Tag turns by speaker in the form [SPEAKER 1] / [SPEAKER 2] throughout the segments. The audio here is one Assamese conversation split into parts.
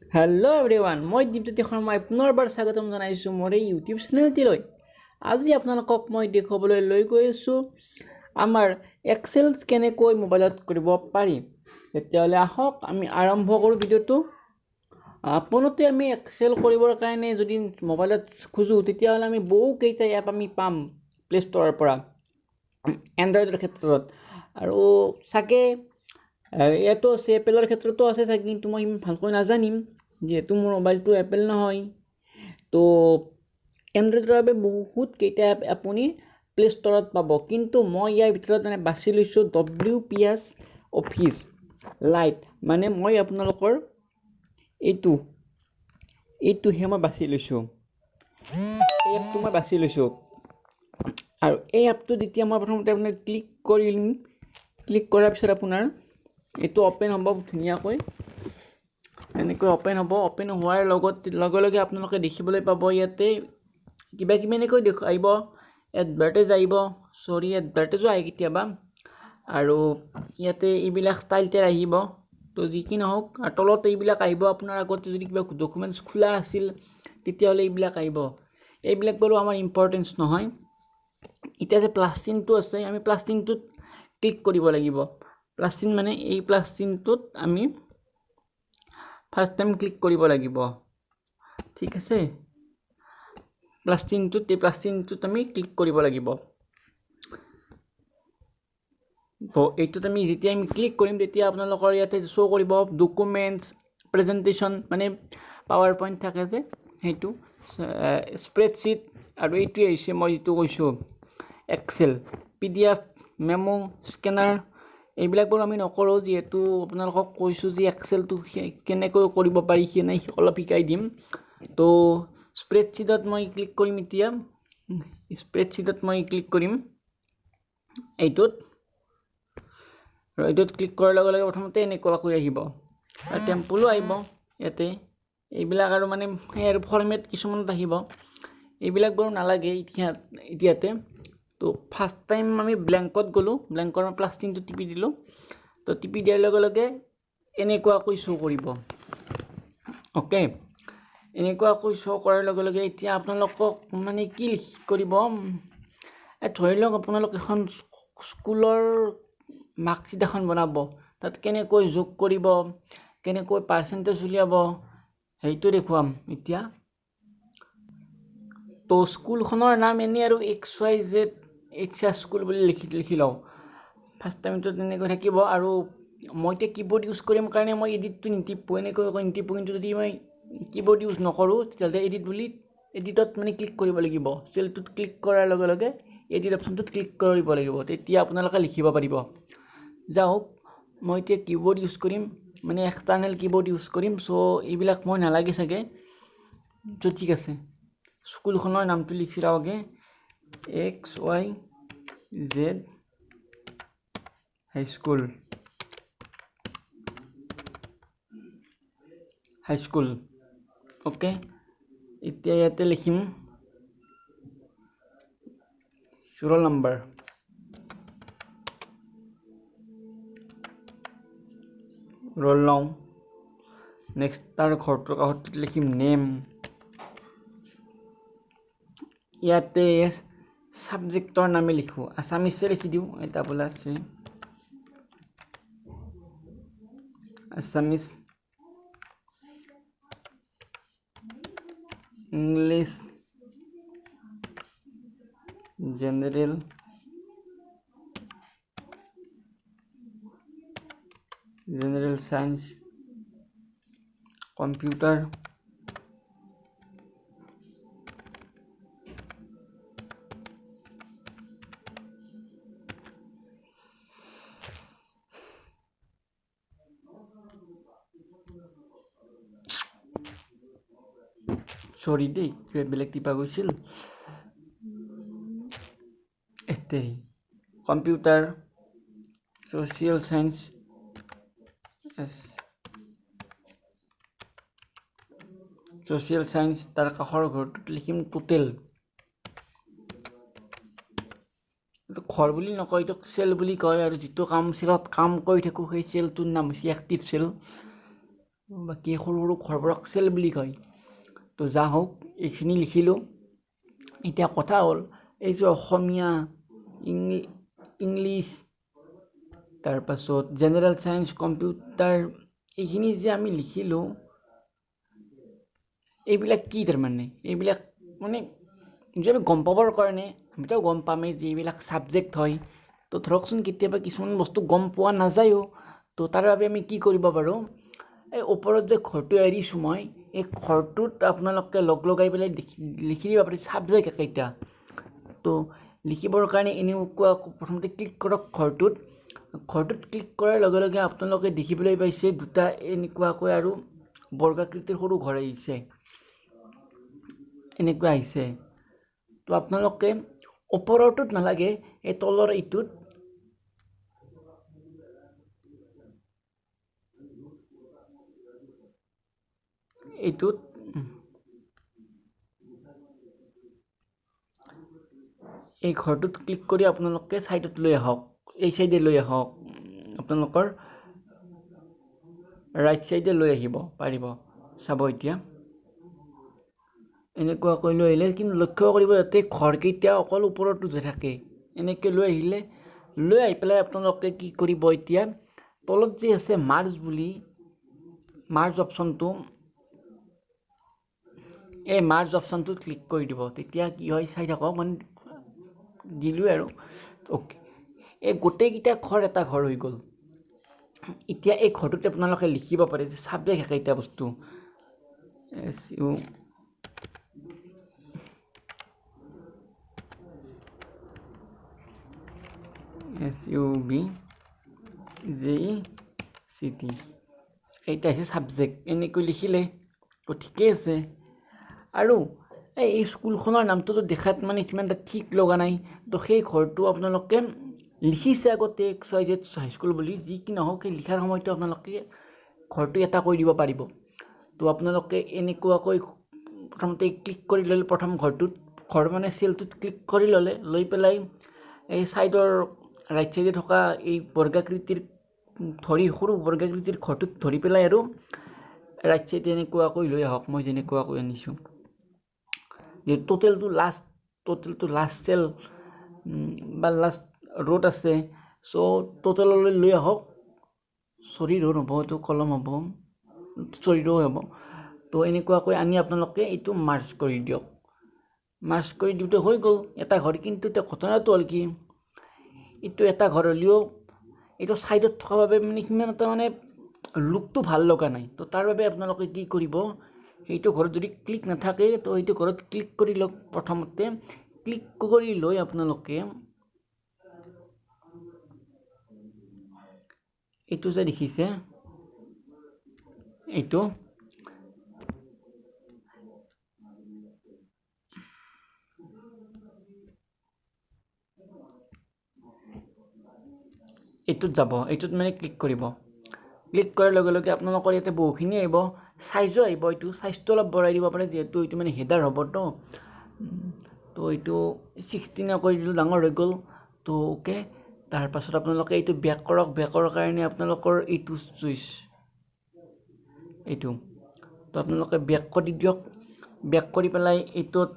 [SPEAKER 1] হেল্ল' এভৰিৱান, মই দীপজ্যোতি শৰ্মাই পুনৰবাৰ স্বাগতম জনাইছোঁ মোৰ এই ইউটিউব চেনেলটিলৈ। আজি আপোনালোকক মই দেখুৱাবলৈ লৈ গৈ আছোঁ আমাৰ এক্সেল কেনেকৈ মোবাইলত কৰিব পাৰি। তেতিয়াহ'লে আহক আমি আৰম্ভ কৰোঁ ভিডিঅ'টো। পোনতে আমি এক্সেল কৰিবৰ কাৰণে যদি মোবাইলত খোজোঁ তেতিয়াহ'লে আমি বহুকেইটা এপ আমি পাম প্লে ষ্ট'ৰৰ পৰা এণ্ড্ৰইডৰ ক্ষেত্ৰত, আৰু চাগে ইয়াতো আছে, এপেলৰ ক্ষেত্ৰতো আছে চাগে, কিন্তু মই ইমান ভালকৈ নাজানিম যিহেতু মোৰ মোবাইলটো এপেল নহয়। তো এণ্ড্ৰইডৰ বাবে বহুতকেইটা এপ আপুনি প্লে ষ্ট'ৰত পাব, কিন্তু মই ইয়াৰ ভিতৰত বাছি লৈছোঁ WPS অফিচ লাইট। মই আপোনালোকৰ এইটোহে মই বাছি লৈছোঁ, এই এপটো মই বাছি লৈছোঁ। আৰু এই এপটো যেতিয়া মই প্ৰথমতে আপোনাৰ ক্লিক কৰাৰ পিছত আপোনাৰ এইটো অ'পেন হ'ব ধুনীয়াকৈ, এনেকৈ অ'পেন হ'ব। অ'পেন হোৱাৰ লগে লগে আপোনালোকে দেখিবলৈ পাব ইয়াতে কিবা কিবি এনেকৈ আহিব, এডভাৰ্টাইজো আহে কেতিয়াবা, আৰু ইয়াতে এইবিলাক ষ্টাইলতে আহিব। তো যি কি নহওক, আৰু তলত এইবিলাক আহিব। আপোনাৰ আগতে যদি কিবা ডকুমেণ্টছ খোলা আছিল তেতিয়াহ'লে এইবিলাক আহিব। এইবিলাক বাৰু আমাৰ ইম্পৰ্টেঞ্চ নহয়। এতিয়া যে প্লাছ চিনটো আছে, আমি প্লাছ চিনটোত ক্লিক কৰিব লাগিব। প্লাছ চিন এই প্লাছ চিনটোত আমি ফাৰ্ষ্ট টাইম ক্লিক কৰিব লাগিব, ঠিক আছে। প্লাছ চিনটোত আমি ক্লিক কৰিব লাগিব। তো এইটোত আমি যেতিয়া ক্লিক কৰিম তেতিয়া আপোনালোকৰ ইয়াতে শ্ব' কৰিব ডকুমেণ্টছ, প্ৰেজেণ্টেশ্যন, পাৱাৰ পইণ্ট থাকে যে সেইটো, স্প্ৰেডশ্বীট, আৰু এইটোৱে হৈছে মই যিটো কৈছোঁ এক্সেল, PDF, মেমো, স্কেনাৰ। এইবিলাক বাৰু আমি নকৰোঁ, যিহেতু আপোনালোকক কৈছোঁ যে এক্সেলটো কেনেকৈ কৰিব পাৰি অলপ শিকাই দিম। তো স্প্ৰেডশ্বীটত মই ক্লিক কৰিম। এতিয়া স্প্ৰেডশ্বীটত মই ক্লিক কৰিম এইটোত, আৰু এইটোত ক্লিক কৰাৰ লগে লগে প্ৰথমতে এনেকুৱাকৈ আহিব, আৰু টেম্পলো আহিব ইয়াতে। এইবিলাক আৰু সেই আৰু ফৰ্মেট কিছুমানত আহিব, এইবিলাক বাৰু নালাগে এতিয়াতে। তো ফাৰ্ষ্ট টাইম আমি ব্লেংকত গ'লোঁ, ব্লেংকৰ প্লাছ চিনটো টিপি দিলোঁ। তো টিপি দিয়াৰ লগে লগে এনেকুৱাকৈ শ্ব' কৰিব। অ'কে, এনেকুৱাকৈ শ্ব' কৰাৰ লগে লগে এতিয়া আপোনালোকক কি কৰিব, ধৰি লওক আপোনালোক এখন স্কুলৰ মাৰ্কশ্বিট এখন বনাব, তাত কেনেকৈ যোগ কৰিব, কেনেকৈ পাৰ্চেণ্টেজ উলিয়াব, সেইটো দেখুৱাম এতিয়া। তো স্কুলখনৰ নাম এনেই আৰু XYZ স্কুল বুলি লিখি লওঁ। ফাৰ্ষ্ট টাইমটো তেনেকৈ থাকিব, আৰু মই এতিয়া কীবৰ্ড ইউজ কৰিম কাৰণে মই এডিটটো নিটিপোঁ, এনেকৈ নিটিপোঁ। কিন্তু যদি মই কীবৰ্ড ইউজ নকৰোঁ তেতিয়াহ'লে এডিটত ক্লিক কৰিব লাগিব। চেলটোত ক্লিক কৰাৰ লগে লগে এডিট অপশ্যনটোত ক্লিক কৰিব লাগিব, তেতিয়া আপোনালোকে লিখিব পাৰিব। যাওক, মই এতিয়া কীবৰ্ড ইউজ কৰিম, এক্সটাৰ্নেল কীবৰ্ড ইউজ কৰিম। চ' এইবিলাক মই নালাগে চাগে। চ' ঠিক আছে, স্কুলখনৰ নামটো লিখি লওঁগে, XYZ হাইস্কুল। অ'কে, এতিয়া ইয়াতে লিখিম ৰোল নাম্বাৰ, ৰোল লওঁ। নেক্সট তাৰ ঘৰটোৰ কাষত লিখিম নেম। ইয়াতে ছাবজেক্টৰ নামে লিখোঁ, আছামিছে লিখি দিওঁ। এটা বোলা আছে Assamese, English, general, science, computer, চৰি দেই, বেলেগ টিপা গৈছিল। কম্পিউটাৰ, ছ'চিয়েল সায়েন্স, তাৰ কাষৰ ঘৰটোত লিখিম টোটেল। ঘৰ বুলি নকয়, এইটো চেল বুলি কয়, আৰু যিটো চেলত কাম কৰি থাকোঁ সেই চেলটোৰ নাম হৈছে এক্টিভ চেল। বাকী সৰু সৰু ঘৰবোৰক চেল বুলি কয়। তো যা হওক এইখিনি লিখিলোঁ। এতিয়া কথা হ'ল এই যে অসমীয়া, ইংলিছ, তাৰপাছত জেনেৰেল চায়েন্স, কম্পিউটাৰ, এইখিনি যে আমি লিখিলোঁ, এইবিলাক কি তাৰমানে? এইবিলাক মানে যে আমি গম পাবৰ কাৰণে আমিতো গম পামেই যে এইবিলাক ছাবজেক্ট হয়। তো ধৰকচোন কেতিয়াবা কিছুমান বস্তু গম পোৱা নাযায়ো। তো তাৰ বাবে আমি কি কৰিব পাৰোঁ, এই ওপৰত যে ঘৰটো এৰিছোঁ মই, এই ঘৰটোত আপোনালোকে লগাই পেলাই লিখি দিব পাৰি ছাবজেক্ট একেইটা। তো লিখিবৰ কাৰণে এনেকুৱা প্ৰথমতে ক্লিক কৰক ঘৰটোত ক্লিক কৰাৰ লগে লগে আপোনালোকে দেখিবলৈ পাইছে দুটা এনেকুৱাকৈ আৰু বৰ্গাকৃতিৰ সৰু ঘৰ আহিছে, এনেকুৱা আহিছে। তো আপোনালোকে ওপৰৰটোত নালাগে, এই তলৰ এইটোত এই ঘৰটোত ক্লিক কৰি আপোনালোকে ছাইডত লৈ আহক, এই চাইডে লৈ আহক, আপোনালোকৰ ৰাইট চাইডে লৈ আহিব পাৰিব। চাব এতিয়া এনেকুৱাকৈ লৈ আহিলে, কিন্তু লক্ষ্য কৰিব যাতে ঘৰকেইটা অকল ওপৰতো যে থাকে। এনেকৈ লৈ আহিলে, লৈ আহি পেলাই আপোনালোকে কি কৰিব, এতিয়া তলত যে আছে মাৰ্জ বুলি, মাৰ্জ অপশ্যনটো, এই মাৰ্জ অপশ্যনটোত ক্লিক কৰি দিব। তেতিয়া কি হয় চাই থাকক, মানে দিলোঁ আৰু অ'কে। এই গোটেইকেইটা ঘৰ এটা ঘৰ হৈ গ'ল। এতিয়া এই ঘৰটোতে আপোনালোকে লিখিব পাৰে যে ছাবজেক্ট একেইটা বস্তু, SUBJECT, এইটা হৈছে ছাবজেক্ট। এনেকৈ লিখিলে তো ঠিকেই আছে। আৰু এই স্কুলখনৰ নামটোতো দেখাত মানে সিমান এটা ঠিক লগা নাই। তো সেই ঘৰটো আপোনালোকে লিখিছে আগতে XYZ হাইস্কুল বুলি, যি কি নহওক সেই লিখাৰ সময়তো আপোনালোকে ঘৰটো এটা কৰি দিব পাৰিব। তো আপোনালোকে এনেকুৱাকৈ প্ৰথমতে ক্লিক কৰি ল'লে, প্ৰথম ঘৰ মানে চেলটোত ক্লিক কৰি ল'লে, লৈ পেলাই এই ছাইডৰ ৰাইট চাইডে থকা এই বৰ্গাকৃতিৰ সৰু বৰ্গাকৃতিৰ ঘৰটোত ধৰি পেলাই আৰু ৰাইট চাইডে এনেকুৱাকৈ লৈ আহক, মই যেনেকুৱাকৈ আনিছোঁ। যে টোটেলটো লাষ্ট চেল বা লাষ্ট ৰোড আছে, চ' টোটেললৈ লৈ আহক। চৰি ৰোড হ'ব, এইটো কলম হ'ব, চৰি ৰো হ'ব। তো এনেকুৱাকৈ আনি আপোনালোকে এইটো মাৰ্জ কৰি দিয়ক। মাৰ্জ কৰি দিওঁতে হৈ গ'ল এটা ঘৰ। কিন্তু এতিয়া ঘটনাটো হ'ল কি, এইটো এটা ঘৰ হ'লেও এইটো ছাইডত থকা বাবে মানে সিমান এটা মানে লুকটো ভাল লগা নাই। তো তাৰ বাবে আপোনালোকে কি কৰিব, সেইটো ঘৰত যদি ক্লিক নাথাকে তো সেইটো ঘৰত ক্লিক কৰি লওক। প্ৰথমতে ক্লিক কৰি লৈ আপোনালোকে এইটো যে দেখিছে, এইটোত যাব, এইটোত মানে ক্লিক কৰিব। ক্লিক কৰাৰ লগে লগে আপোনালোকৰ ইয়াতে বহুখিনি আহিব, চাইজো আহিব। এইটো চাইজটো অলপ বঢ়াই দিব পাৰে, যিহেতু এইটো মানে হেডাৰ হ'বতো। তো এইটো 16 কৰি দিলোঁ, ডাঙৰ হৈ গ'ল। তো অ'কে। তাৰপাছত আপোনালোকে এইটো বেক কৰক। বেকৰ কাৰণে আপোনালোকৰ এইটো চুইচ, এইটো তো আপোনালোকে বেক কৰি দিয়ক। বেক কৰি পেলাই এইটোত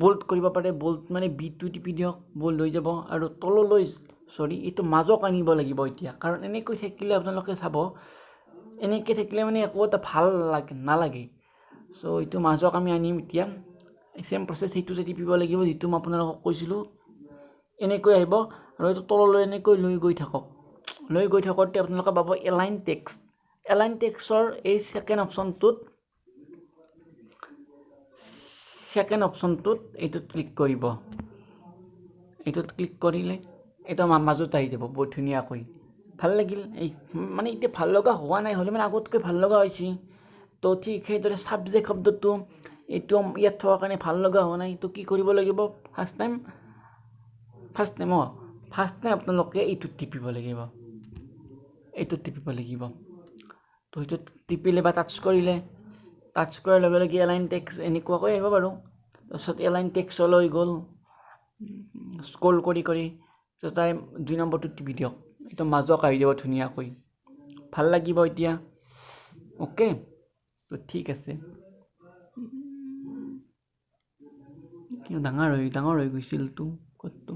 [SPEAKER 1] বোল্ড কৰিব পাৰে, বোল্ড মানে বিটো টিপি দিয়ক, বোল্ড হৈ যাব। আৰু তললৈ এইটো মাজক আনিব লাগিব এতিয়া, কাৰণ এনেকৈ থাকিলে আপোনালোকে চাব, এনেকৈ থাকিলে মানে একো এটা ভাল নালাগে। চ' এইটো মাজক আমি আনিম এতিয়া। চেম প্ৰচেছ, সেইটো যে টিপিব লাগিব, যিটো মই আপোনালোকক কৈছিলোঁ। এনেকৈ আহিব আৰু এইটো তললৈ এনেকৈ লৈ গৈ থাকক। লৈ গৈ থাকোঁতে আপোনালোকে পাব এলাইন টেক্সট। এলাইন টেক্সটৰ এই ছেকেণ্ড অপশ্যনটোত এইটোত ক্লিক কৰিব। এইটোত ক্লিক কৰিলে এইটো মাজত আহি যাব বহুত ধুনীয়াকৈ। ভাল লাগিল। এই মানে এতিয়া ভাল লগা হোৱা নাই, হ'লে মানে আগতকৈ ভাল লগা হৈছে। তো ঠিক সেইদৰে ছাবজেক্ট শব্দটো এইটো ইয়াত থকাৰ কাৰণে ভাল লগা হোৱা নাই। তো কি কৰিব লাগিব, ফাৰ্ষ্ট টাইম আপোনালোকে এইটোত টিপিব লাগিব। তো এইটোত টিপিলে বা টাচ কৰিলে, টাচ কৰাৰ লগে লগে এলাইন টেক্সট এনেকুৱাকৈ আহিব বাৰু। তাৰপিছত এলাইন টেক্সটলৈ গ'ল, স্ক্ৰল কৰি তো তাই 2 নম্বৰটোত টিপি দিয়ক। এইটো মাজক আহি যাব ধুনীয়াকৈ, ভাল লাগিব এতিয়া। ওকে তো ঠিক আছে কি ডাঙৰ হৈ গৈছিল তো ক'তটো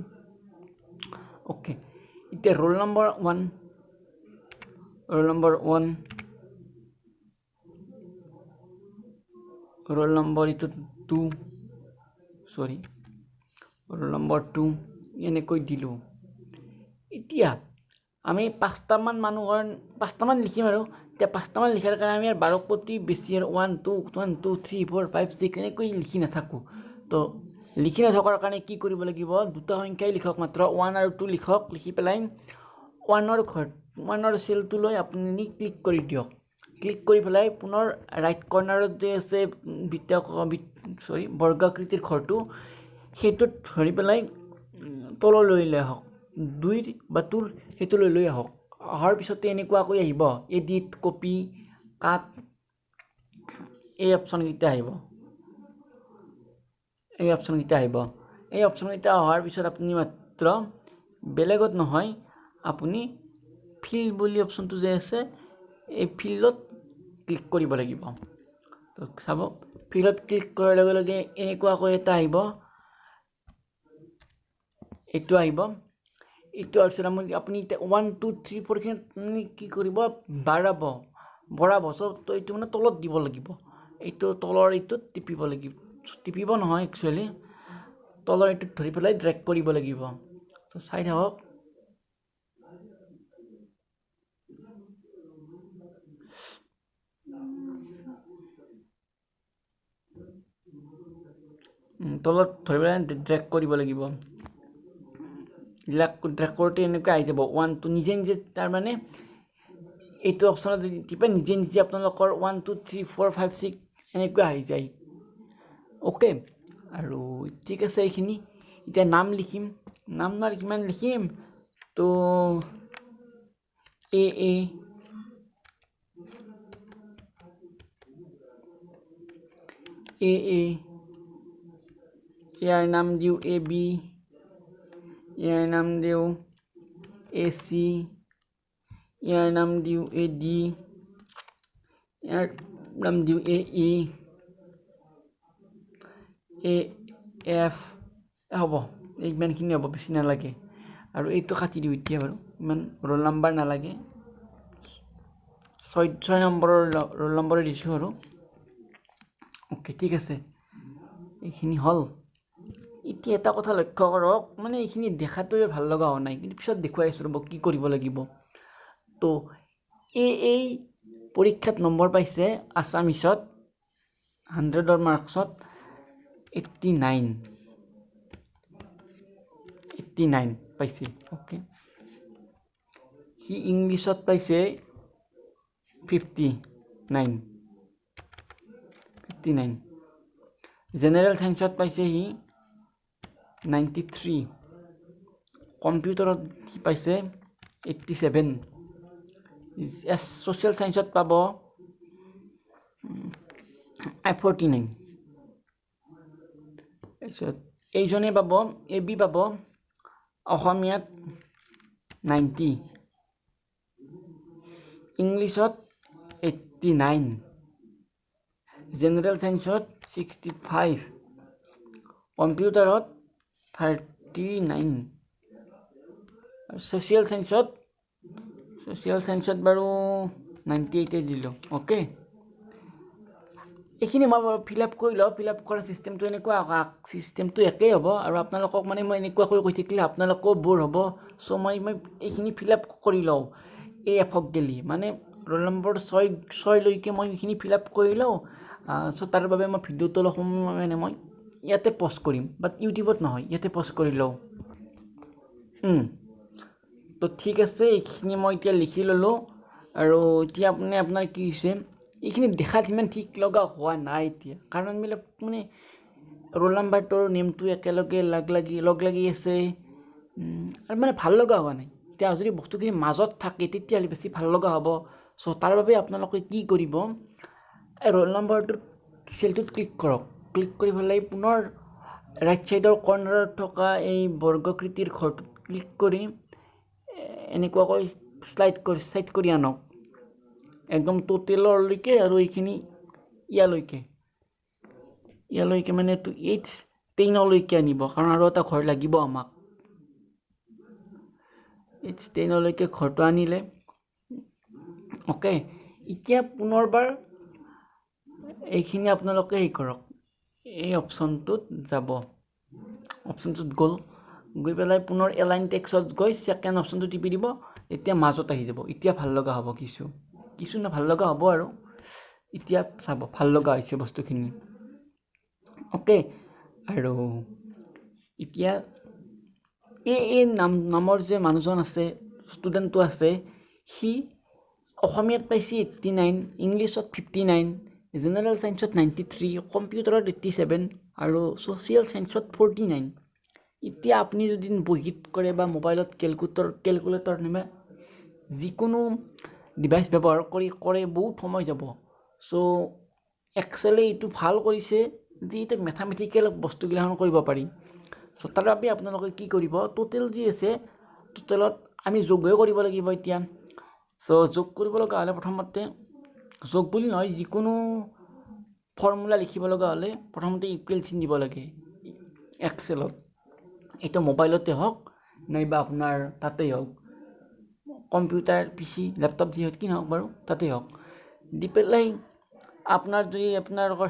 [SPEAKER 1] ওকে এতিয়া roll number 1 roll number 1 roll number এইটো 2 সৰি ৰোল নম্বৰ 2 এনেকৈ দিলো এতিয়া আমি 5টামান মানুহৰ 5টামান লিখিম আৰু এতিয়া 5টামান লিখাৰ কাৰণে আমি 12 প্ৰতি বেছি আৰু 1 2 1 2 3 4 5 6 এনেকৈ লিখি নাথাকো তো লিখি নথকাৰ কাৰণে কি কৰিব লাগিব দুটা সংখ্যাই লিখক মাত্ৰ 1 আৰু 2 লিখক লিখি পেলাই 1ৰ সেলটো লৈ আপুনি ক্লিক কৰি দিয়ক ক্লিক কৰি পেলাই পুনৰ ৰাইট কৰ্নাৰত যে আছে বৰ্গাকৃতিৰ ঘৰটো সেইটোত ধৰি পেলাই তললৈ লৈ আহক 2 বা 2 সেইটো লৈ আহক অহাৰ পিছতে এনেকুৱাকৈ আহিব এডিট কপি কাট এই অপচন কেইটা আহিব এই অপচন কেইটা অহাৰ পিছত আপুনি মাত্ৰ বেলেগত নহয় আপুনি ফিল বুলি অপচনটো যে আছে এই ফিল্ডত ক্লিক কৰিব লাগিব তো চাব ফিল্ডত ক্লিক কৰাৰ লগে লগে এনেকুৱাকৈ এটা আহিব এইটো আহিব এইটো আছে আপুনি 1 2 3 4 খিনি কি কৰিব বঢ়াব তো এইটো মানে তলত দিব লাগিব এইটো তলৰ এইটো টিপিব নহয় একচুয়ালি তলৰ এইটো ধৰি পেলাই ড্ৰেগ কৰিব লাগিব তো চাই থাকক তলত ধৰি পেলাই ড্ৰেগ কৰিব লাগিব ড্ৰেগ কৰোঁতে এনেকৈ আহি যাব 1 2 নিজে তাৰ মানে এইটো অপচনত যদি টিপে নিজে আপোনালোকৰ 1 2 3 4 5 6 এনেকৈ আহি যায় ওকে আৰু ঠিক আছে এইখিনি এতিয়া নাম লিখিম নাম কিমান লিখিম তো এ ইয়াৰ নাম দিওঁ এ বি ইয়াৰ নাম দিওঁ এ চি ইয়াৰ নাম দিওঁ এ ডি ইয়াৰ নাম দিওঁ এ ই এ এফ হ'ব ইমানখিনি হ'ব বেছি নালাগে আৰু এইটো কাটি দিওঁ এতিয়া বাৰু ইমান ৰোল নাম্বাৰ নালাগে 6 নম্বৰৰ ৰোল নম্বৰ দিছোঁ আৰু ওকে ঠিক আছে এইখিনি হ'ল এতিয়া এটা কথা লক্ষ্য কৰক মানে এইখিনি দেখাটোৱে ভাল লগা হোৱা নাই কিন্তু পিছত দেখুৱাই আছোঁ ৰ'ব কি কৰিব লাগিব তো এই পৰীক্ষাত নম্বৰ পাইছে আছামিছত 100ৰ মাৰ্কছত 89 পাইছে ওকে সি ইংলিছত পাইছে 59 জেনেৰেল সায়েন্সত পাইছে সি 93 কম্পিউটাৰত সি পাইছে 87 সোশ্যাল সায়েন্সত পাব 49 এইজনে পাব এ বি পাব অসমীয়াত 90 ইংলিছত 89 জেনেৰেল সায়েন্সত 65 কম্পিউটাৰত 39 সোশ্যাল সায়েন্সত বাৰু 98 দিলোঁ ওকে এইখিনি মই ফিল আপ কৰি লওঁ ফিল আপ কৰা চিষ্টেমটো এনেকুৱা চিষ্টেমটো একেই হ'ব আৰু আপোনালোকক মানে মই এনেকুৱাকৈ কৈ থাকিলে আপোনালোকো বৰ হ'ব চ' মই এইখিনি ফিল আপ কৰি লওঁ এই এফক গেলি মানে ৰোল নম্বৰ 6 লৈকে মই এইখিনি ফিল আপ কৰি লওঁ চ' তাৰ বাবে মই ভিডিঅ'টো অলপ সময় মানে মই ইয়াতে পষ্ট কৰিম বাট ইউটিউবত নহয় ইয়াতে পষ্ট কৰি লওঁ তো ঠিক আছে এইখিনি মই এতিয়া লিখি ল'লোঁ আৰু এতিয়া আপোনাৰ কি হৈছে এইখিনি দেখাত ইমান ঠিক লগা হোৱা নাই এতিয়া কাৰণবিলাক মানে ৰোল নাম্বাৰটোৰ নেমটো একেলগে লগ লাগি আছে আৰু মানে ভাল লগা হোৱা নাই এতিয়া যদি বস্তুখিনি মাজত থাকে তেতিয়াহ'লে বেছি ভাল লগা হ'ব চ' তাৰ বাবে আপোনালোকে কি কৰিব এই ৰোল নাম্বাৰটোৰ চেলটোত ক্লিক কৰক ক্লিক কৰি পেলাই পুনৰ ৰাইট চাইডৰ কৰ্নাৰত থকা এই বৰ্গকৃতিৰ ঘৰটোত ক্লিক কৰি এনেকুৱাকৈ শ্লাইড কৰি আনক একদম টোটেললৈকে আৰু এইখিনি ইয়ালৈকে মানে এইটো H10লৈকে আনিব, কাৰণ আৰু এটা ঘৰ লাগিব আমাক। H10লৈকে ঘৰটো আনিলে অ'কে। এতিয়া পুনৰবাৰ এইখিনি আপোনালোকে হেৰি কৰক, এই অপশ্যনটোত যাব, অপশ্যনটোত গৈ পেলাই পুনৰ এলাইন টেক্সট গৈ ছেকেণ্ড অপশ্যনটো টিপি দিব। এতিয়া মাজত আহি যাব, এতিয়া ভাল লগা হ'ব, কিছু ভাল লগা হ'ব আৰু এতিয়া চাব ভাল লগা হৈছে বস্তুখিনি অ'কে। আৰু এতিয়া এই নামৰ যে মানুহজন আছে, ষ্টুডেণ্টটো আছে, সি অসমীয়াত পাইছে 89, ইংলিছত 59, জেনেৰেল ছায়েন্সত 93, কম্পিউটাৰত 87 আৰু ছ'চিয়েল ছায়েন্সত 49। এতিয়া আপুনি যদি বহীত কৰে বা মোবাইলত কেলকুলেটৰ নামে যিকোনো ডিভাইচ ব্যৱহাৰ কৰে বহুত সময় যাব। চ' এক্সেলে এইটো ভাল কৰিছে যে এতিয়া মেথামেটিকেল বস্তুগিলাখন কৰিব পাৰি। চ' তাৰ বাবে আপোনালোকে কি কৰিব, টোটেল যি আছে, টোটেলত আমি যোগহে কৰিব লাগিব এতিয়া। চ' যোগ কৰিব লগা হ'লে প্ৰথমতে যোগ বুলি নহয়, যিকোনো ফৰ্মুলা লিখিব লগা হ'লে প্ৰথমতে ইকুৱেল চিন দিব লাগে এক্সেলত। এইটো মোবাইলতে হওক নাইবা আপোনাৰ তাতেই হওক, কম্পিউটাৰ, PC, লেপটপ যি হওক কি নহওক বাৰু, তাতেই হওক দি পেলাই আপোনাৰ যদি আপোনালোকৰ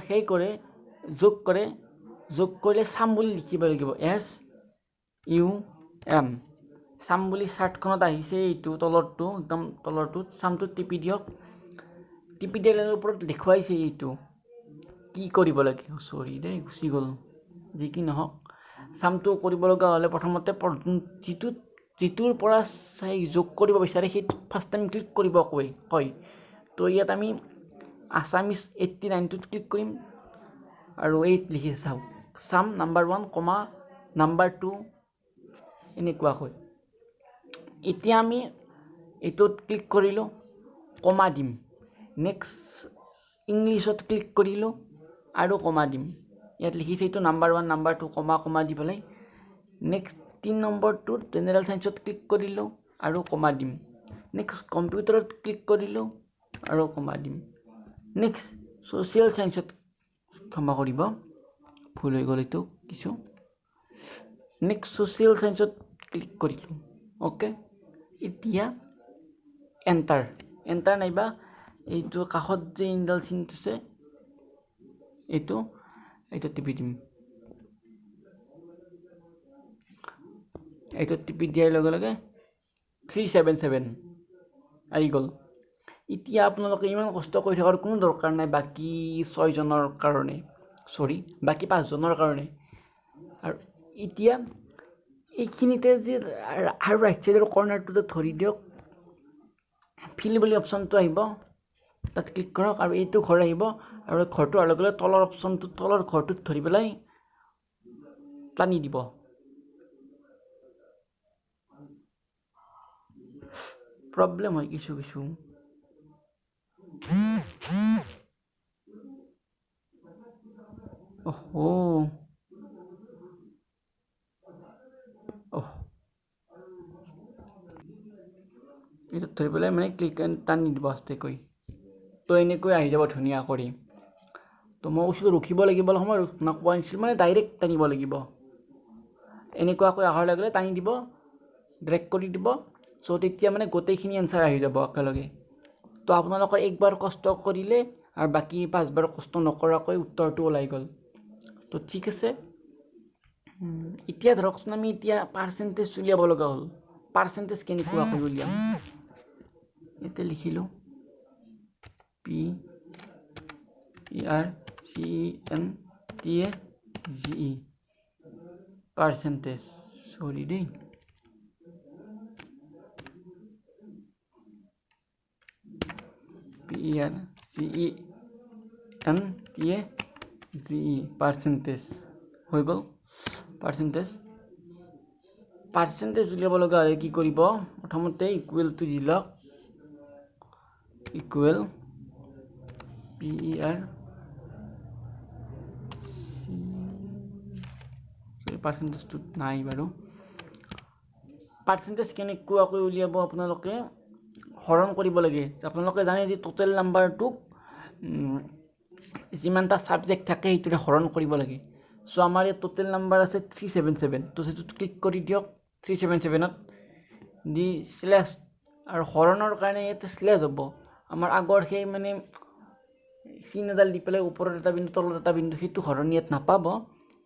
[SPEAKER 1] যোগ কৰিলে চাম বুলি লিখিব লাগিব, SUM, চাম বুলি চাৰ্টখনত আহিছে, এইটো তলৰটো একদম তলৰটোত চামটোত টিপি দিয়ক। টিপি দিয়াৰ ওপৰত দেখুৱাইছে এইটো কি কৰিব লাগে। চৰি দেই, গুচি গ'ল, যি কি নহওক চামটো কৰিব লগা হ'লে প্ৰথমতে যিটোৰ পৰা যোগ কৰিব বিচাৰে সেইটো ফাৰ্ষ্ট টাইম ক্লিক কৰিব কয়। তো ইয়াত আমি আছামিজ 89টোত ক্লিক কৰিম আৰু 8 লিখি চাওক, চাম নাম্বাৰ 1, নাম্বাৰ 2 এনেকুৱাকৈ। এতিয়া আমি এইটোত ক্লিক কৰিলোঁ, কমা দিম। নেক্সট ইংলিছত ক্লিক কৰিলোঁ আৰু কমা দিম। ইয়াত লিখিছে এইটো নাম্বাৰ 1, নাম্বাৰ 2, কমা দি পেলাই নেক্সট 3 নম্বৰটোত জেনেৰেল ছায়েন্সত ক্লিক কৰিলোঁ আৰু কমা দিম। নেক্সট কম্পিউটাৰত ক্লিক কৰিলোঁ আৰু কমা দিম। নেক্সট ছ'চিয়েল ছায়েন্সত, ক্ষমা কৰিব ভুল হৈ গ'ল এইটো কিছু, নেক্সট ছ'চিয়েল ছায়েন্সত ক্লিক কৰিলোঁ অ'কে। এতিয়া এণ্টাৰ নাইবা এইটো কাষত যে ইনডাল চিন আছে এইটো টিপি দিম। এইটো টিপি দিয়াৰ লগে লগে 377 আহি গ'ল। এতিয়া আপোনালোকে ইমান কষ্ট কৰি থকাৰ কোনো দৰকাৰ নাই বাকী 6জনৰ কাৰণে, বাকী 5জনৰ কাৰণে। আৰু এতিয়া এইখিনিতে যে আৰু ৰাইট ছাইডৰ কৰ্নাৰটোতে ধৰি দিয়ক, ফিল বুলি অপশ্যনটো আহিব, তাত ক্লিক কৰক আৰু এইটো ঘৰ আহিব আৰু ঘৰটো অহাৰ লগে লগে তলৰ ঘৰটোত ধৰি পেলাই টানি দিব। প্ৰব্লেম হয় কিছু এইটোত ধৰি পেলাই মানে ক্লিক টানি দিব আস্তেকৈ। তো এনেকৈ আহি যাব ধুনীয়া কৰি। তো মই কৈছিলোঁ ৰখিব লাগিব, সময় কোৱা নাছিলোঁ, মানে ডাইৰেক্ট টানিব লাগিব। এনেকুৱাকৈ অহাৰ লগে লগে টানি দিব, ড্ৰেগ কৰি দিব। চ' তেতিয়া মানে গোটেইখিনি এনচাৰ আহি যাব একেলগে। তো আপোনালোকৰ একবাৰ কষ্ট কৰিলে আৰু বাকী 5বাৰ কষ্ট নকৰাকৈ উত্তৰটো ওলাই গ'ল। তো ঠিক আছে, এতিয়া ধৰকচোন আমি এতিয়া পাৰ্চেণ্টেজ উলিয়াব লগা হ'ল। পাৰ্চেণ্টেজ কেনেকুৱাকৈ উলিয়াম, ইয়াতে লিখিলোঁ PERCENTAGE, পাৰ্চেণ্টেজ, চৰি দেই, PERCENTAGE, পাৰ্চেণ্টেজ হৈ গ'ল। পাৰ্চেণ্টেজ উলিয়াব লগা হ'লে কি কৰিব, প্ৰথমতে ইকুৱেলটো দি লওক, ইকুৱেল পাৰ্চেণ্টেজটোত নাই বাৰু। পাৰ্চেণ্টেজ কেনেকুৱাকৈ উলিয়াব আপোনালোকে, হৰণ কৰিব লাগে আপোনালোকে জানে যে টোটেল নাম্বাৰটোক যিমানটা ছাবজেক্ট থাকে সেইটোৰে হৰণ কৰিব লাগে চ' আমাৰ ইয়াত টোটেল নাম্বাৰ আছে 377 তো সেইটোত ক্লিক কৰি দিয়ক 377ত দি স্লেছ আৰু হৰণৰ কাৰণে ইয়াতে স্লেছ হ'ব আমাৰ আগৰ সেই মানে চিন এডাল দি পেলাই ওপৰত এটা বিন্দু তলত এটা বিন্দু সেইটো হৰণ ইয়াত নাপাব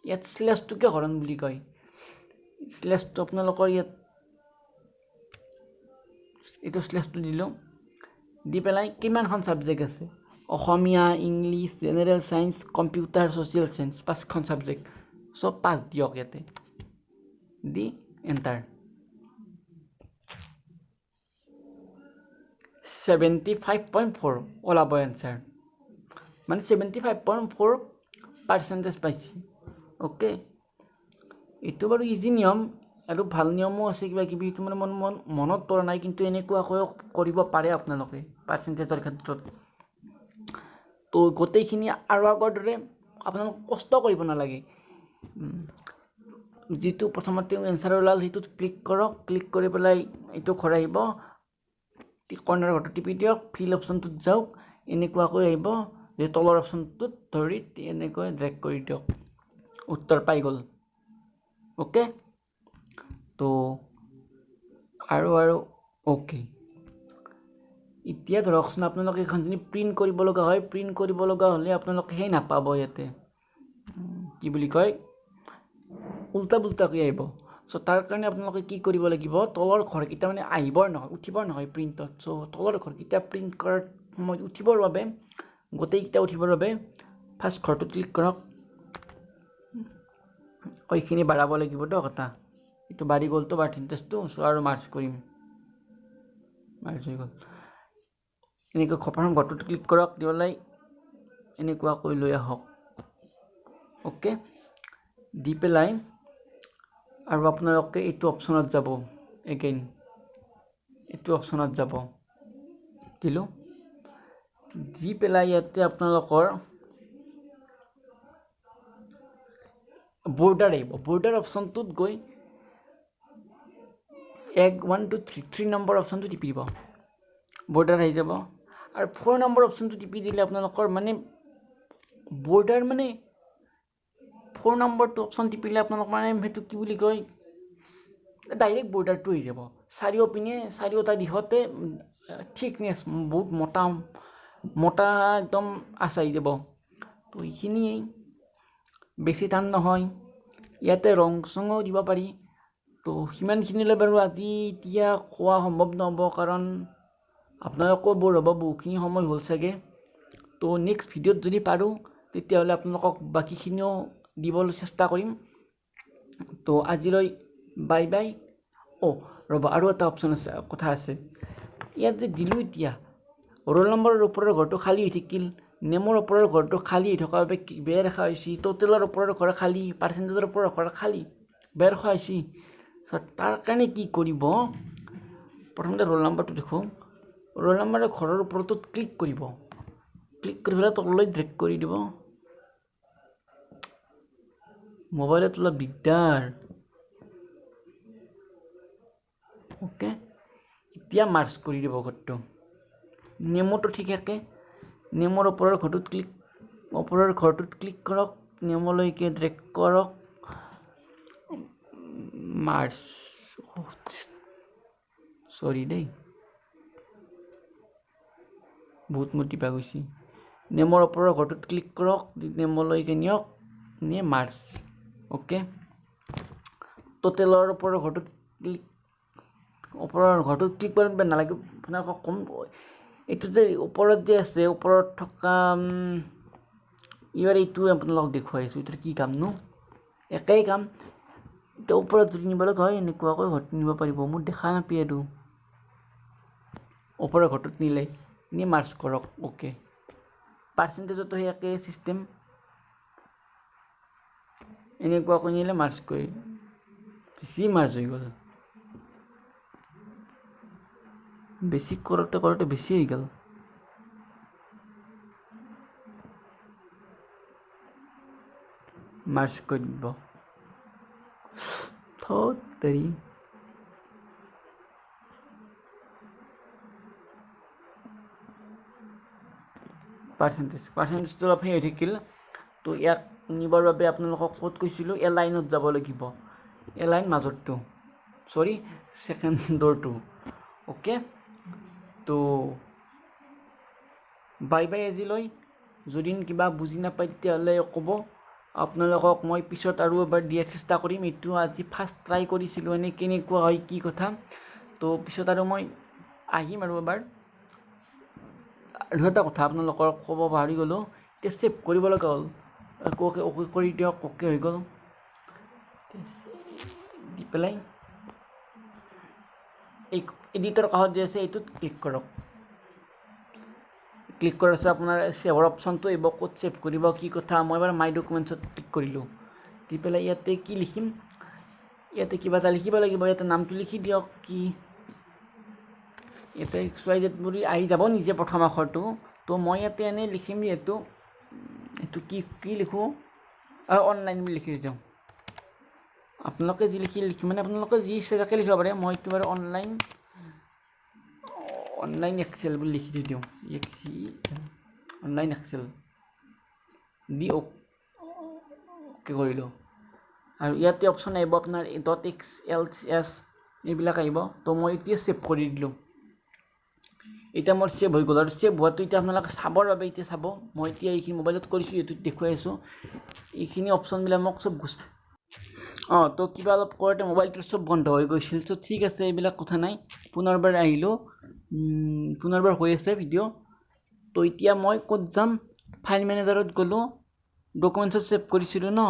[SPEAKER 1] ইয়াত স্লেছটোকে হৰণ বুলি কয় স্লেছটো আপোনালোকৰ ইয়াত এইটো স্লেছটো দিলোঁ দি পেলাই কিমানখন ছাবজেক্ট আছে Asamiya English general science computer social science 5খন ছাবজেক্ট চ' 5 দিয়ক ইয়াতে দি এণ্টাৰ 75.4 ওলাব এনচাৰ মানে 75.4% পাইছে অ'কে এইটো বাৰু ইজি নিয়ম আৰু ভাল নিয়মো আছে কিবা কিবি এইটো মানে মনত পৰা নাই কিন্তু এনেকুৱাকৈ কৰিব পাৰে আপোনালোকে পাৰ্চেণ্টেজৰ ক্ষেত্ৰত তো গোটেইখিনি আৰু আগৰ দৰে আপোনালোক কষ্ট কৰিব নালাগে যিটো প্ৰথমতে এনচাৰ ওলাল সেইটোত ক্লিক কৰক ক্লিক কৰি পেলাই এইটো ঘৰ আহিব কৰ্ণাৰ ঘৰটো টিপি দিয়ক ফিল অপশ্যনটোত যাওক এনেকুৱাকৈ আহিব যে তলৰ অপশ্যনটোত ধৰি এনেকৈ ড্ৰেগ কৰি দিয়ক উত্তৰ পাই গ'ল অ'কে তো আৰু অ'কে এতিয়া ধৰকচোন আপোনালোকে এখন যদি প্ৰিণ্ট কৰিব লগা হয় প্ৰিণ্ট কৰিব লগা হ'লে আপোনালোকে সেই নাপাব ইয়াতে কি বুলি কয় উল্টা পুল্টাকৈ আহিব চ' তাৰ কাৰণে আপোনালোকে কি কৰিব লাগিব তলৰ ঘৰকেইটা মানে আহিবৰ নহয় উঠিবৰ নহয় প্ৰিণ্টত চ' তলৰ ঘৰকেইটা প্ৰিণ্ট কৰাৰ সময়ত উঠিবৰ বাবে গোটেইকেইটা উঠিবৰ বাবে ফাৰ্ষ্ট ঘৰটোত ক্লিক কৰক এইখিনি বাঢ়াব লাগিব দিয়ক এটা এইটো বাঢ়ি গ'লতো পাৰ্চেণ্টেজটো চ' আৰু মাৰ্চ কৰিম মাৰ্চ হৈ গ'ল এনেকৈ প্ৰথম ঘৰটোত ক্লিক কৰক দি পেলাই এনেকুৱাকৈ লৈ আহক অ'কে দি পেলাই আৰু আপোনালোকে এইটো অপশ্যনত যাব এগেইন এইটো অপশ্যনত যাব দিলোঁ দি পেলাই ইয়াতে আপোনালোকৰ বৰ্ডাৰ আহিব বৰ্ডাৰ অপশ্যনটোত গৈ 1 2 3 নম্বৰ অপশ্যনটো টিপি দিব বৰ্ডাৰ আহি যাব আৰু 4 নম্বৰ অপশ্যনটো টিপি দিলে আপোনালোকৰ মানে বৰ্ডাৰ মানে 4 নম্বৰটো অপশ্যন টিপিলে আপোনালোক মানে সেইটো কি বুলি কয় ডাইৰেক্ট বৰ্ডাৰটো আহি যাব চাৰিওপিনে চাৰিওটা দিশতে থিকনেছ বহুত মোটা একদম আঁচ আহি যাব তো এইখিনিয়েই বেছি টান নহয় ইয়াতে ৰং চঙো দিব পাৰি তো সিমানখিনিলৈ বাৰু আজি এতিয়া কোৱা সম্ভৱ নহ'ব কাৰণ আপোনালোকো বৰ হ'ব বহুখিনি সময় হ'ল চাগে তো নেক্সট ভিডিঅ'ত যদি পাৰোঁ তেতিয়াহ'লে আপোনালোকক বাকীখিনিও দিবলৈ চেষ্টা কৰিম তো আজিলৈ বাই বাই ৰ'ব আৰু এটা অপশ্যন আছে কথা আছে ইয়াত যে দিলোঁ এতিয়া ৰোল নম্বৰৰ ওপৰৰ ঘৰটো খালী হৈ থাকিল নেমৰ ওপৰৰ ঘৰটো খালী হৈ থকাৰ বাবে বেয়া দেখা হৈছে টোটেলৰ ওপৰৰ ঘৰ খালী পাৰ্চেণ্টেজৰ ওপৰৰ ঘৰ খালী বেয়া দেখা হৈছে তাৰ কাৰণে কি কৰিব প্ৰথমতে ৰোল নম্বৰটো দেখোঁ ৰোল নম্বৰৰ ঘৰৰ ওপৰটোত ক্লিক কৰিব ক্লিক কৰি পেলাই তললৈ ড্ৰেগ কৰি দিব মোবাইলত অলপ দিগদাৰ অ'কে এতিয়া মাৰ্চ কৰি দিব ঘৰটো নেমুটো ঠিক একে নেমৰ ওপৰৰ ঘৰটোত ক্লিক কৰক নেমলৈকে ড্ৰেগ কৰক মাৰ্চ চৰি দেই বহুত মোৰ টিপা গৈছে নেমৰ ওপৰৰ ঘৰটোত ক্লিক কৰক নেমলৈকে নিয়ক নে মাৰ্চ অ'কে টোটেলৰ ওপৰৰ ঘৰটোত ক্লিক কৰিব নালাগে আপোনালোকক কম এইটো যে ওপৰত যে আছে ওপৰত থকা এইবাৰ এইটো আপোনালোকক দেখুৱাইছোঁ এইটো কি কামনো একেই কাম এতিয়া ওপৰত যদি নিব লগা হয় এনেকুৱাকৈ ঘৰটো নিব পাৰিব মোৰ দেখা নাপায় আৰু ওপৰৰ ঘৰটোত নিলে নি মাৰ্চ কৰক অ'কে পাৰ্চেণ্টেজতো সেই একে চিষ্টেম এনেকুৱাকৈ নিলে মাৰ্চ কৰি বেছি মাৰ্চ হৈ গ'ল বেছি কৰোঁতে বেছি হৈ গ'ল মাৰ্চ কৰি দিব থৈ পাৰ্চেণ্টেজটো অলপ সেই হৈ থাকিল। তো ইয়াক নিবৰ বাবে আপোনালোকক ক'ত কৈছিলোঁ, এলাইনত যাব লাগিব, এলাইন মাজৰটো, চৰি ছেকেণ্ড ডোৰটো। অ'কে, তো বাই বাই আজিলৈ। যদি কিবা বুজি নাপায় তেতিয়াহ'লে ক'ব, আপোনালোকক মই পিছত আৰু এবাৰ দিয়াৰ চেষ্টা কৰিম। এইটো আজি ফাৰ্ষ্ট ট্ৰাই কৰিছিলোঁ, এনেই কেনেকুৱা হয় কি কথা। তো পিছত আৰু মই আহিম আৰু এবাৰ। আৰু এটা কথা আপোনালোকক ক'ব পাহৰি গ'লোঁ, এতিয়া ছেভ কৰিব লগা হ'ল, অ'কে কৰি দিয়ক। অ'কে হৈ গ'ল, দি পেলাই এই এডিটৰ কাষত যে আছে এইটোত ক্লিক কৰক। ক্লিক কৰাৰ পিছত আপোনাৰ ছেভৰ অপশ্যনটো আহিব, ক'ত ছেভ কৰিব কি কথা। মই এবাৰ মাই ডকুমেণ্টছত ক্লিক কৰিলোঁ, দি পেলাই ইয়াতে কি লিখিম, ইয়াতে কিবা এটা লিখিব লাগিব। ইয়াতে নামটো লিখি দিয়ক, কি ইয়াতে XYZ বুলি আহি যাব নিজে প্ৰথম আখৰটো। তো মই ইয়াতে এনেই লিখিম, যিহেতু এইটো কি লিখোঁ, অনলাইন বুলি লিখি দিওঁ। আপোনালোকে যি মানে আপোনালোকে যি ইচ্ছা তাকে লিখিব পাৰে। মই এইটো বাৰু অনলাইন এক্সেল বুলি লিখি দি দিওঁ, অনলাইন এক্সেল দি অ'কে কৰিলোঁ। আৰু ইয়াতে অপশ্যন আহিব আপোনাৰ .xls এইবিলাক আহিব। তো মই এতিয়া ছেভ কৰি দিলোঁ। এতিয়া মোৰ ছেভ হৈ গ'ল। আৰু ছেভ হোৱাটো এতিয়া আপোনালোকে চাবৰ বাবে এতিয়া চাব, মই এতিয়া এইখিনি মোবাইলত কৰিছোঁ, এইটোত দেখুৱাই আছোঁ। এইখিনি অপশ্যনবিলাক মোক চব তো কিবা অলপ কৰোঁতে মোবাইলটো চব বন্ধ হৈ গৈছিল। তো ঠিক আছে, এইবিলাক কথা নাই। পুনৰবাৰ আহিলোঁ, পুনৰবাৰ হৈ আছে ভিডিঅ'। তো এতিয়া মই ক'ত যাম, ফাইল মেনেজাৰত গ'লোঁ, ডকুমেণ্টছত ছেভ কৰিছিলোঁ ন,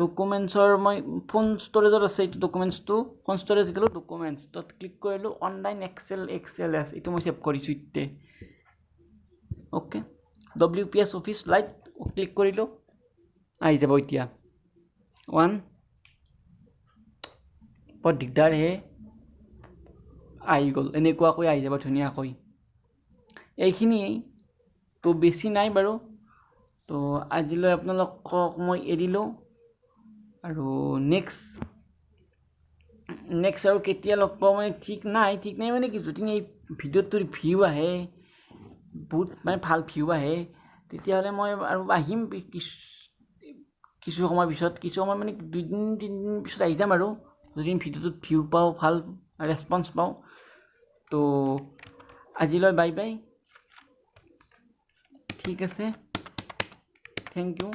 [SPEAKER 1] ডকুমেণ্টছৰ মই ফোন ষ্ট'ৰেজত আছে এইটো ডকুমেণ্টছটো। ফোন ষ্ট'ৰেজ গ'লোঁ, ডকুমেণ্টছ তাত ক্লিক কৰিলোঁ, অনলাইন XLS এইটো মই ছেভ কৰিছোঁ ইতে। Okay, WPS office light click কৰিলোঁ, আহি যাব এতিয়া। বৰ দিগদাৰ হে, আহি গ'ল, এনেকুৱাকৈ আহি যাব ধুনীয়াকৈ। এইখিনিয়েই, তো বেছি নাই বাৰু। তো আজিলৈ আপোনালোকক মই এৰিলোঁ, আৰু নেক্সট আৰু কেতিয়া লগ পাওঁ মানে ঠিক নাই মানে কি, যদি এই ভিডিঅ'টোৰ ভিউ আহে, বহুত মানে ভাল ভিউ আহে, তেতিয়াহ'লে মই আৰু আহিম কিছু সময় পিছত, কিছু সময় মানে 2-3 দিন পিছত আহি যাম আৰু, যদি ভিডিঅ'টোত ভিউ পাওঁ, ভাল ৰেছপন্স পাওঁ। তো আজিলৈ বাই বাই, ঠিক আছে, থেংক ইউ।